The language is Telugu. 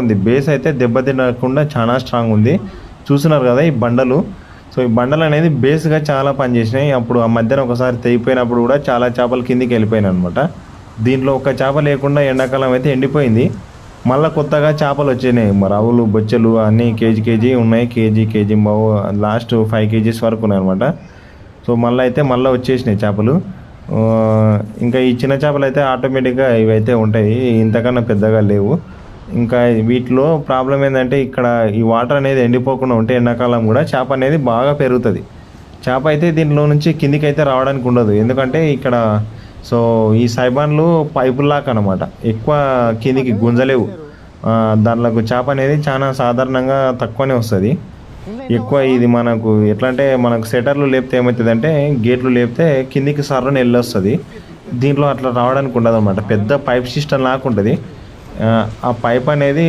ఉంది. బేస్ అయితే దెబ్బతినకుండా చాలా స్ట్రాంగ్ ఉంది. చూస్తున్నారు కదా ఈ బండలు. సో ఈ బండలు అనేది బేస్గా చాలా పనిచేసినాయి. అప్పుడు ఆ మధ్యన ఒకసారి తెగిపోయినప్పుడు కూడా చాలా చేపలు కిందికి వెళ్ళిపోయినాయి అనమాట. దీంట్లో ఒక చేప లేకుండా ఎండాకాలం అయితే ఎండిపోయింది. మళ్ళీ కొత్తగా చేపలు వచ్చినాయి. రవ్వులు బొచ్చెలు అన్నీ కేజీ ఉన్నాయి. కేజీ బావు లాస్ట్ 5 కేజీస్ వరకు ఉన్నాయి అనమాట. సో మళ్ళీ వచ్చేసినాయి చేపలు. ఇంకా ఈ చిన్న చేపలు అయితే ఆటోమేటిక్గా ఇవైతే ఉంటాయి, ఇంతకన్నా పెద్దగా లేవు. ఇంకా వీటిలో ప్రాబ్లం ఏంటంటే ఇక్కడ ఈ వాటర్ అనేది ఎండిపోకుండా ఉంటే ఎండాకాలం కూడా చేప అనేది బాగా పెరుగుతుంది. చేప అయితే దీనిలో నుంచి కిందికి అయితే రావడానికి ఉండదు, ఎందుకంటే ఇక్కడ సో ఈ సైబాన్లు పైపుల్లాగా అనమాట, ఎక్కువ కిందికి గుంజలేవు. దాంట్లోకి చేప అనేది చాలా సాధారణంగా తక్కువనే వస్తుంది. ఎక్కువ ఇది మనకు ఎట్లా అంటే మనకు సెటర్లు లేపితే ఏమవుతుందంటే గేట్లు లేపితే కిందికి సర్రని వెళ్ళొస్తుంది. దీంట్లో అట్లా రావడానికి ఉండదు అనమాట. పెద్ద పైప్ సిస్టమ్ లాగా ఉంటుంది. ఆ పైప్ అనేది